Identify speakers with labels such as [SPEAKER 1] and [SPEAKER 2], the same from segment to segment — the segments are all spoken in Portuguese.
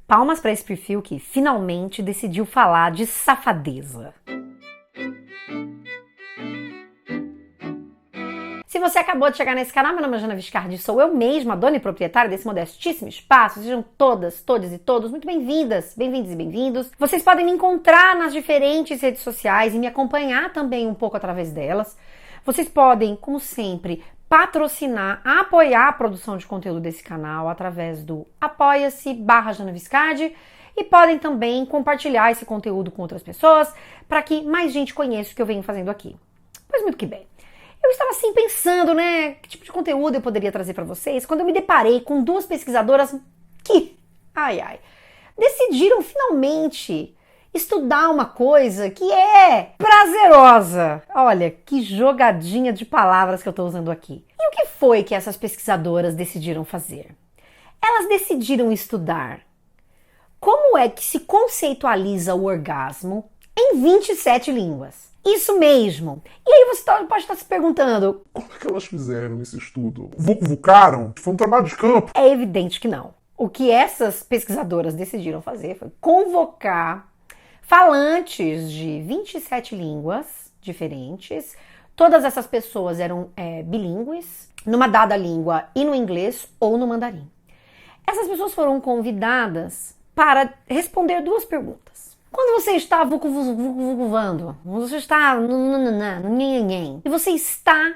[SPEAKER 1] Palmas para esse perfil que finalmente decidiu falar de safadeza. Se você acabou de chegar nesse canal, meu nome é Jana Viscardi, sou eu mesma, dona e proprietária desse modestíssimo espaço. Sejam todas, todos e todos muito bem-vindas, bem-vindos e bem-vindos. Vocês podem me encontrar nas diferentes redes sociais e me acompanhar também um pouco através delas. Vocês podem, como sempre, patrocinar, apoiar a produção de conteúdo desse canal através do apoia-se/Jana Viscardi e podem também compartilhar esse conteúdo com outras pessoas para que mais gente conheça o que eu venho fazendo aqui. Pois muito que bem. Eu estava assim pensando, né, que tipo de conteúdo eu poderia trazer para vocês, quando eu me deparei com duas pesquisadoras que, decidiram finalmente estudar uma coisa que é prazerosa. Olha, que jogadinha de palavras que eu estou usando aqui. E o que foi que essas pesquisadoras decidiram fazer? Elas decidiram estudar como é que se conceitualiza o orgasmo em 27 línguas. Isso mesmo. E aí você pode estar se perguntando...
[SPEAKER 2] Como é que elas fizeram esse estudo? Vucu-vucaram? Foi um trabalho de campo?
[SPEAKER 1] É evidente que não. O que essas pesquisadoras decidiram fazer foi convocar falantes de 27 línguas diferentes. Todas essas pessoas eram bilíngues, numa dada língua e no inglês ou no mandarim. Essas pessoas foram convidadas para responder duas perguntas. Quando você está vucu-vucu-vucu-vucando, você está e você está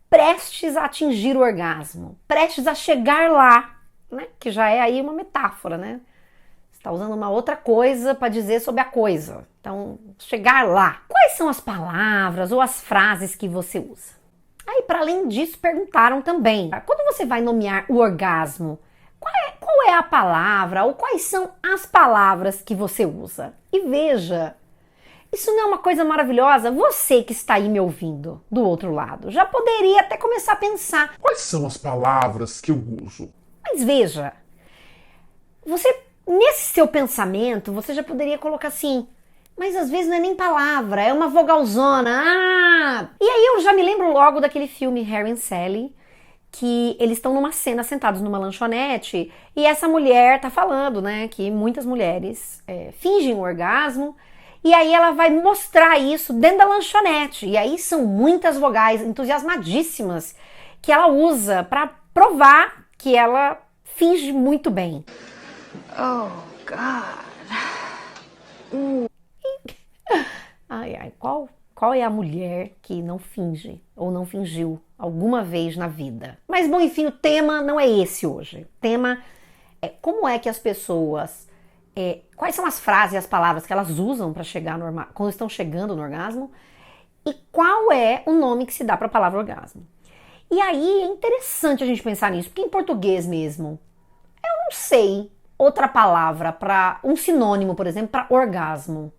[SPEAKER 1] prestes a atingir o orgasmo, prestes a chegar lá, né? Que já é aí uma metáfora, né? Você está usando uma outra coisa para dizer sobre a coisa. Então, chegar lá. Quais são as palavras ou as frases que você usa? Aí, para além disso, perguntaram também, quando você vai nomear o orgasmo, qual é a palavra ou quais são as palavras que você usa? E veja, isso não é uma coisa maravilhosa? Você que está aí me ouvindo do outro lado já poderia até começar a pensar.
[SPEAKER 2] Quais são as palavras que eu uso?
[SPEAKER 1] Mas veja, nesse seu pensamento, você já poderia colocar assim, mas às vezes não é nem palavra, é uma vogalzona. E aí eu já me lembro logo daquele filme Harry and Sally, que eles estão numa cena sentados numa lanchonete e essa mulher tá falando, né, que muitas mulheres fingem o orgasmo e aí ela vai mostrar isso dentro da lanchonete e aí são muitas vogais entusiasmadíssimas que ela usa para provar que ela finge muito bem.
[SPEAKER 3] Oh, God.
[SPEAKER 1] Qual é a mulher que não finge ou não fingiu alguma vez na vida? Mas, bom, enfim, o tema não é esse hoje. O tema é como é que as pessoas... quais são as frases e as palavras que elas usam para chegar quando estão chegando no orgasmo e qual é o nome que se dá para a palavra orgasmo. E aí é interessante a gente pensar nisso, porque em português mesmo, eu não sei outra palavra para um sinônimo, por exemplo, para orgasmo.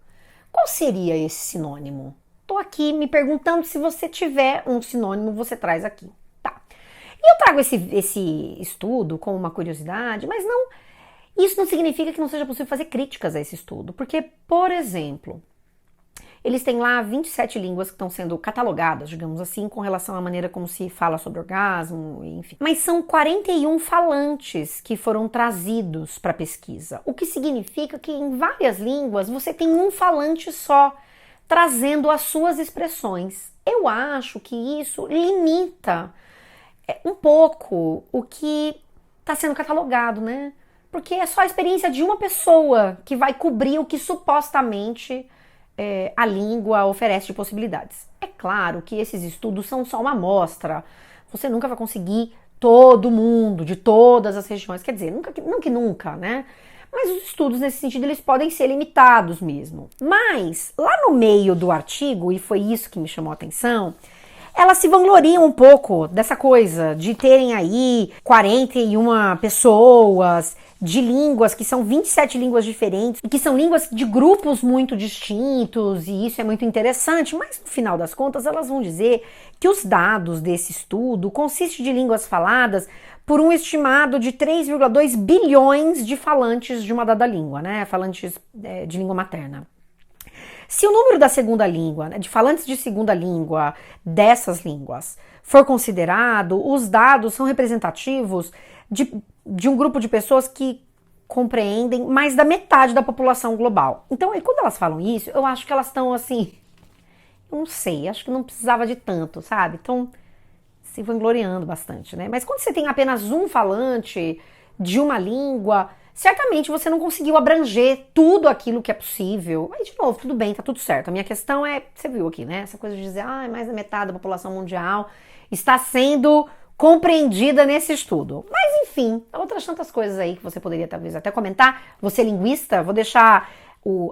[SPEAKER 1] Qual seria esse sinônimo? Tô aqui me perguntando, se você tiver um sinônimo, você traz aqui. Tá. E eu trago esse estudo como uma curiosidade, mas isso não significa que não seja possível fazer críticas a esse estudo. Porque, por exemplo, eles têm lá 27 línguas que estão sendo catalogadas, digamos assim, com relação à maneira como se fala sobre orgasmo, enfim. Mas são 41 falantes que foram trazidos para a pesquisa, o que significa que em várias línguas você tem um falante só, trazendo as suas expressões. Eu acho que isso limita um pouco o que está sendo catalogado, né? Porque é só a experiência de uma pessoa que vai cobrir o que supostamente a língua oferece de possibilidades. É claro que esses estudos são só uma amostra. Você nunca vai conseguir todo mundo, de todas as regiões. Quer dizer, nunca, né? Mas os estudos nesse sentido, eles podem ser limitados mesmo. Mas, lá no meio do artigo, e foi isso que me chamou a atenção, elas se vangloriam um pouco dessa coisa de terem aí 41 pessoas de línguas, que são 27 línguas diferentes, e que são línguas de grupos muito distintos, e isso é muito interessante, mas no final das contas elas vão dizer que os dados desse estudo consistem de línguas faladas por um estimado de 3,2 bilhões de falantes de uma dada língua, né? Falantes de língua materna. Se o número da segunda língua, né, de falantes de segunda língua dessas línguas for considerado, os dados são representativos de um grupo de pessoas que compreendem mais da metade da população global. Então, quando elas falam isso, eu acho que elas estão assim, eu não sei, acho que não precisava de tanto, sabe? Então, se vangloriando bastante, né? Mas quando você tem apenas um falante de uma língua, certamente você não conseguiu abranger tudo aquilo que é possível. Aí, de novo, tudo bem, tá tudo certo. A minha questão é, você viu aqui, né? Essa coisa de dizer, mais da metade da população mundial está sendo compreendida nesse estudo. Mas, enfim, outras tantas coisas aí que você poderia talvez até comentar. Você é linguista, vou deixar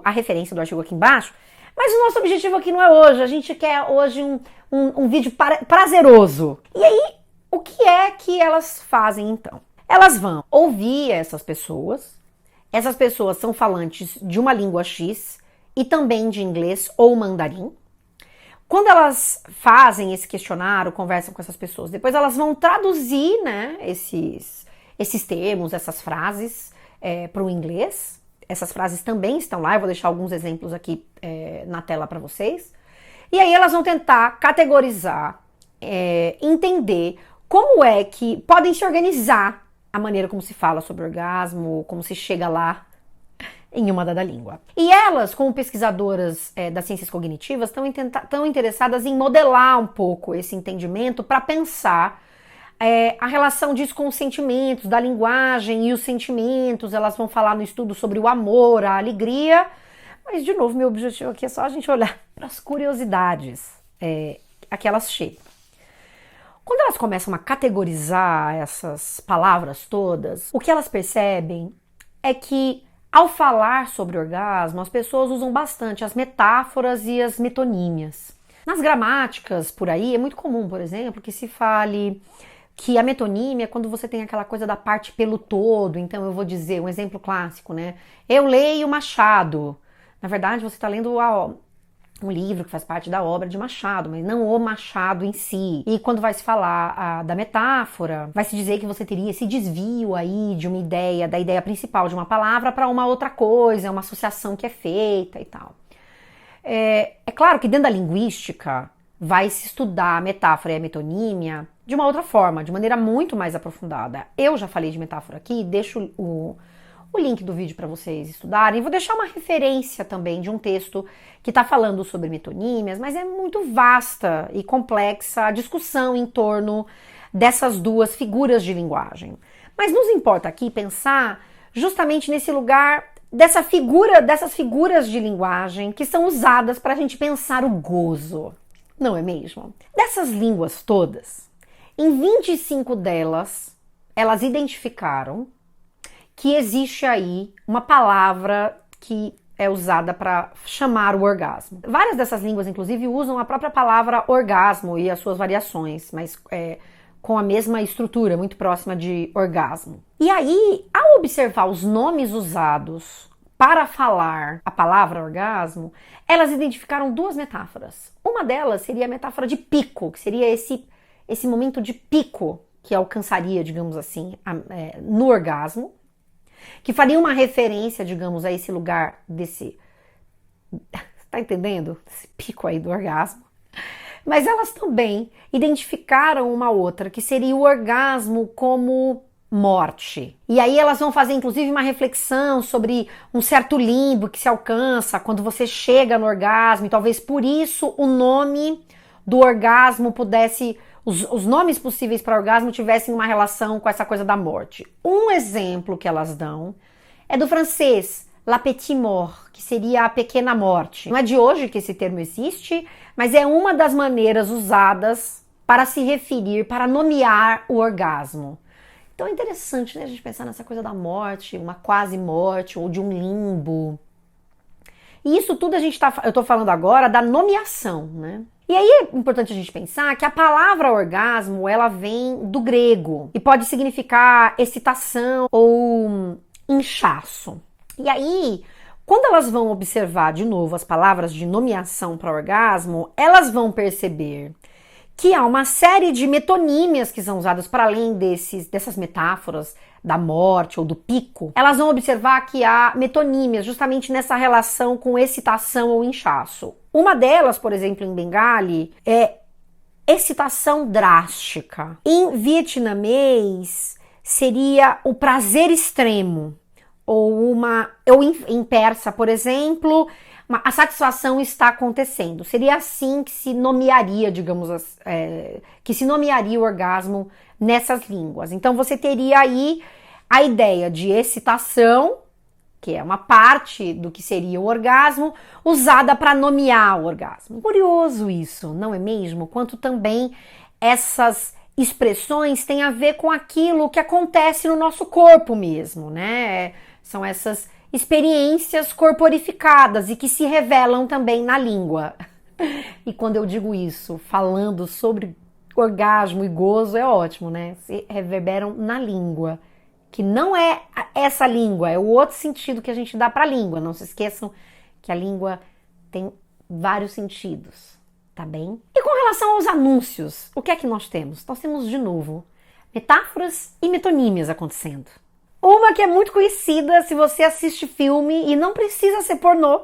[SPEAKER 1] a referência do artigo aqui embaixo. Mas o nosso objetivo aqui não é hoje. A gente quer hoje um vídeo prazeroso. E aí, o que é que elas fazem então? Elas vão ouvir essas pessoas são falantes de uma língua X e também de inglês ou mandarim. Quando elas fazem esse questionário, conversam com essas pessoas, depois elas vão traduzir, né, esses termos, essas frases para o inglês. Essas frases também estão lá, eu vou deixar alguns exemplos aqui na tela para vocês. E aí elas vão tentar categorizar, entender como é que podem se organizar a maneira como se fala sobre orgasmo, como se chega lá em uma dada língua. E elas, como pesquisadoras das ciências cognitivas, estão interessadas em modelar um pouco esse entendimento para pensar a relação disso com os sentimentos, da linguagem e os sentimentos. Elas vão falar no estudo sobre o amor, a alegria, mas, de novo, meu objetivo aqui é só a gente olhar para as curiosidades a que elas chegam. Quando elas começam a categorizar essas palavras todas, o que elas percebem é que, ao falar sobre orgasmo, as pessoas usam bastante as metáforas e as metonímias. Nas gramáticas, por aí, é muito comum, por exemplo, que se fale que a metonímia é quando você tem aquela coisa da parte pelo todo. Então, eu vou dizer um exemplo clássico, né? Eu leio Machado. Na verdade, você está lendo um livro que faz parte da obra de Machado, mas não o Machado em si. E quando vai se falar da metáfora, vai se dizer que você teria esse desvio aí de uma ideia, da ideia principal de uma palavra para uma outra coisa, uma associação que é feita e tal. É claro que dentro da linguística vai se estudar a metáfora e a metonímia de uma outra forma, de maneira muito mais aprofundada. Eu já falei de metáfora aqui, deixo o link do vídeo para vocês estudarem. Vou deixar uma referência também de um texto que está falando sobre metonímias, mas é muito vasta e complexa a discussão em torno dessas duas figuras de linguagem. Mas nos importa aqui pensar justamente nesse lugar dessas figuras de linguagem que são usadas para a gente pensar o gozo, não é mesmo? Dessas línguas todas, em 25 delas, elas identificaram que existe aí uma palavra que é usada para chamar o orgasmo. Várias dessas línguas, inclusive, usam a própria palavra orgasmo e as suas variações, mas com a mesma estrutura, muito próxima de orgasmo. E aí, ao observar os nomes usados para falar a palavra orgasmo, elas identificaram duas metáforas. Uma delas seria a metáfora de pico, que seria esse momento de pico que alcançaria, digamos assim, no orgasmo, que faria uma referência, digamos, a esse lugar tá entendendo? Esse pico aí do orgasmo. Mas elas também identificaram uma outra, que seria o orgasmo como morte. E aí elas vão fazer, inclusive, uma reflexão sobre um certo limbo que se alcança quando você chega no orgasmo, e talvez por isso o nome do orgasmo pudesse... Os nomes possíveis para orgasmo tivessem uma relação com essa coisa da morte. Um exemplo que elas dão é do francês, la petite mort, que seria a pequena morte. Não é de hoje que esse termo existe, mas é uma das maneiras usadas para se referir, para nomear o orgasmo. Então é interessante, né, a gente pensar nessa coisa da morte, uma quase morte ou de um limbo. E isso tudo eu tô falando agora da nomeação, né? E aí é importante a gente pensar que a palavra orgasmo, ela vem do grego e pode significar excitação ou inchaço. E aí, quando elas vão observar de novo as palavras de nomeação para orgasmo, elas vão perceber que há uma série de metonímias que são usadas para além dessas metáforas da morte ou do pico. Elas vão observar que há metonímias justamente nessa relação com excitação ou inchaço. Uma delas, por exemplo, em Bengali, é excitação drástica. Em vietnamês, seria o prazer extremo ou em persa, por exemplo, a satisfação está acontecendo. Seria assim que se nomearia, digamos, que se nomearia o orgasmo nessas línguas. Então você teria aí a ideia de excitação, que é uma parte do que seria o orgasmo, usada para nomear o orgasmo. Curioso isso, não é mesmo? Quanto também essas expressões têm a ver com aquilo que acontece no nosso corpo mesmo, né? São essas experiências corporificadas e que se revelam também na língua. E quando eu digo isso, falando sobre orgasmo e gozo, é ótimo, né? Se reverberam na língua, que não é essa língua, é o outro sentido que a gente dá para a língua. Não se esqueçam que a língua tem vários sentidos, tá bem? E com relação aos anúncios, o que é que nós temos? Nós temos, de novo, metáforas e metonímias acontecendo. Uma que é muito conhecida se você assiste filme e não precisa ser pornô,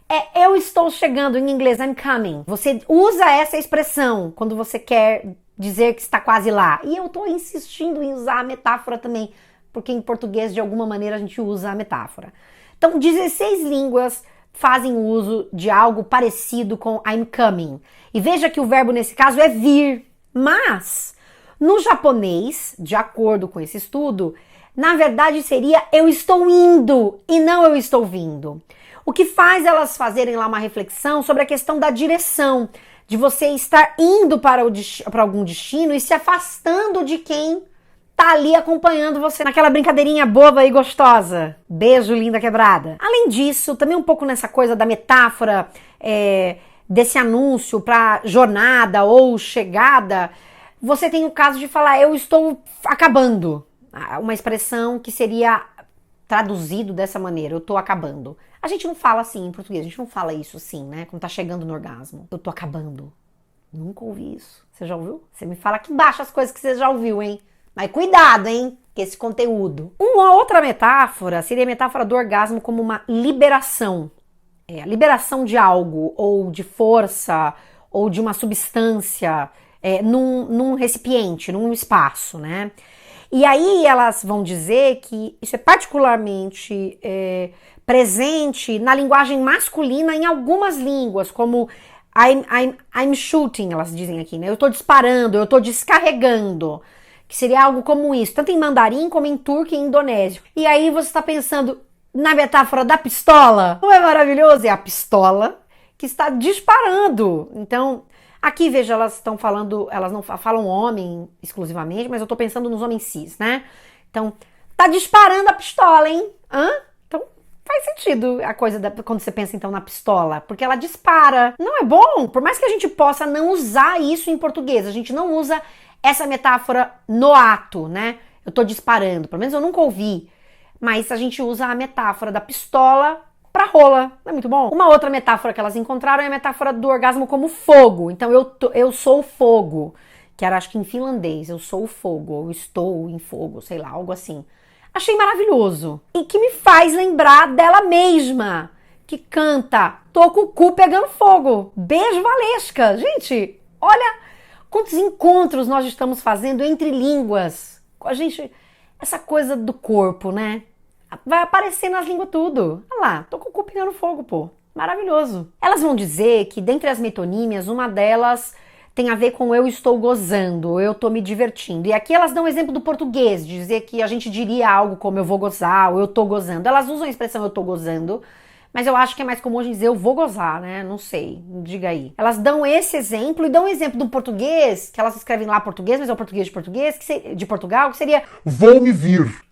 [SPEAKER 1] é eu estou chegando, em inglês, I'm coming. Você usa essa expressão quando você quer dizer que está quase lá. E eu estou insistindo em usar a metáfora também, porque em português, de alguma maneira, a gente usa a metáfora. Então, 16 línguas fazem uso de algo parecido com I'm coming. E veja que o verbo nesse caso é vir. Mas, no japonês, de acordo com esse estudo, na verdade seria eu estou indo e não eu estou vindo. O que faz elas fazerem lá uma reflexão sobre a questão da direção, de você estar indo para algum destino e se afastando de quem tá ali acompanhando você naquela brincadeirinha boba e gostosa. Beijo, linda quebrada. Além disso, também um pouco nessa coisa da metáfora desse anúncio para jornada ou chegada, você tem o caso de falar eu estou acabando. Uma expressão que seria traduzido dessa maneira, eu tô acabando. A gente não fala assim em português, a gente não fala isso assim, né? Quando tá chegando no orgasmo. Eu tô acabando. Nunca ouvi isso. Você já ouviu? Você me fala aqui embaixo as coisas que você já ouviu, hein? Mas cuidado, hein? Com esse conteúdo. Uma outra metáfora seria a metáfora do orgasmo como uma liberação. A liberação de algo, ou de força, ou de uma substância, num recipiente, num espaço, né? E aí elas vão dizer que isso é particularmente presente na linguagem masculina em algumas línguas, como I'm shooting, elas dizem aqui, né? Eu tô disparando, eu tô descarregando, que seria algo como isso, tanto em mandarim como em turco e em indonésio. E aí você está pensando na metáfora da pistola? Não é maravilhoso? É a pistola que está disparando. Então, aqui, veja, elas estão falando, elas não falam homem exclusivamente, mas eu tô pensando nos homens cis, né? Então, tá disparando a pistola, hein? Então, faz sentido a coisa quando você pensa, então, na pistola, porque ela dispara. Não é bom? Por mais que a gente possa não usar isso em português, a gente não usa essa metáfora no ato, né? Eu tô disparando, pelo menos eu nunca ouvi, mas a gente usa a metáfora da pistola pra rola, não é muito bom? Uma outra metáfora que elas encontraram é a metáfora do orgasmo como fogo. Então eu sou o fogo, que era acho que em finlandês, eu sou o fogo, ou estou em fogo, sei lá, algo assim. Achei maravilhoso. E que me faz lembrar dela mesma, que canta, tô com o cu pegando fogo. Beijo, Valesca. Gente, olha quantos encontros nós estamos fazendo entre línguas. A gente, essa coisa do corpo, né? Vai aparecer nas línguas tudo. Olha lá, tô com o cu pegando fogo, pô. Maravilhoso. Elas vão dizer que dentre as metonímias, uma delas tem a ver com eu estou gozando, eu tô me divertindo. E aqui elas dão o exemplo do português, de dizer que a gente diria algo como eu vou gozar, ou eu tô gozando. Elas usam a expressão eu tô gozando, mas eu acho que é mais comum a gente dizer eu vou gozar, né? Não sei, diga aí. Elas dão esse exemplo e dão um exemplo do português, que elas escrevem lá português, mas é o português de Portugal, que seria
[SPEAKER 2] Vou me vir.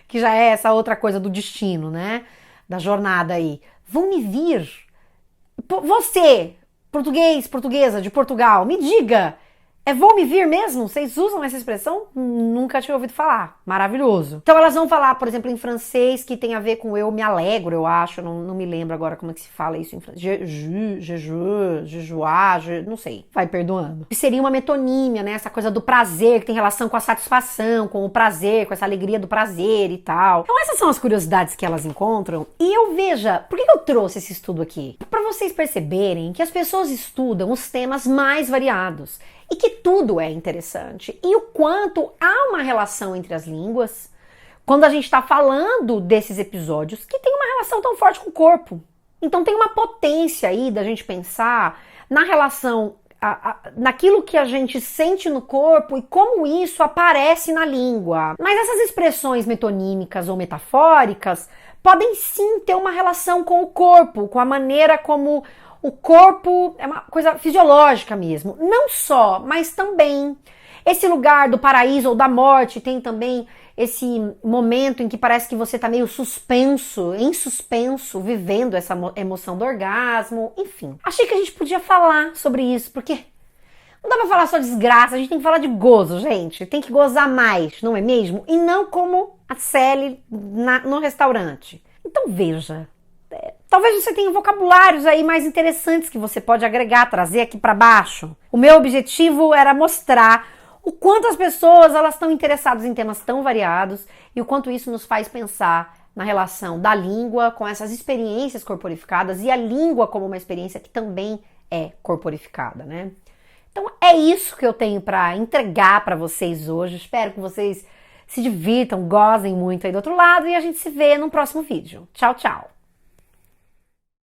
[SPEAKER 1] Que já é essa outra coisa do destino, né? Da jornada aí. Vão me vir. Você, português, portuguesa de Portugal, me diga, vão me vir mesmo? Vocês usam essa expressão? Nunca tinha ouvido falar. Maravilhoso. Então elas vão falar, por exemplo, em francês, que tem a ver com eu me alegro, eu acho. Não me lembro agora como é que se fala isso em francês. Não sei. Vai perdoando. Que seria uma metonímia, né? Essa coisa do prazer, que tem relação com a satisfação, com o prazer, com essa alegria do prazer e tal. Então essas são as curiosidades que elas encontram. E veja, por que eu trouxe esse estudo aqui? Para vocês perceberem que as pessoas estudam os temas mais variados. E que tudo é interessante. E o quanto há uma relação entre as línguas, quando a gente está falando desses episódios que tem uma relação tão forte com o corpo. Então tem uma potência aí da gente pensar na relação, naquilo que a gente sente no corpo e como isso aparece na língua. Mas essas expressões metonímicas ou metafóricas podem sim ter uma relação com o corpo, com a maneira como o corpo é uma coisa fisiológica mesmo. Não só, mas também esse lugar do paraíso ou da morte tem também esse momento em que parece que você tá meio suspenso, em suspenso, vivendo essa emoção do orgasmo, enfim. Achei que a gente podia falar sobre isso, porque não dá pra falar só desgraça, a gente tem que falar de gozo, gente. Tem que gozar mais, não é mesmo? E não como a Sally no restaurante. Então veja, talvez você tenha vocabulários aí mais interessantes que você pode agregar, trazer aqui pra baixo. O meu objetivo era mostrar o quanto as pessoas elas estão interessadas em temas tão variados e o quanto isso nos faz pensar na relação da língua com essas experiências corporificadas e a língua como uma experiência que também é corporificada, né? Então é isso que eu tenho para entregar para vocês hoje. Espero que vocês se divirtam, gozem muito aí do outro lado e a gente se vê no próximo vídeo. Tchau, tchau!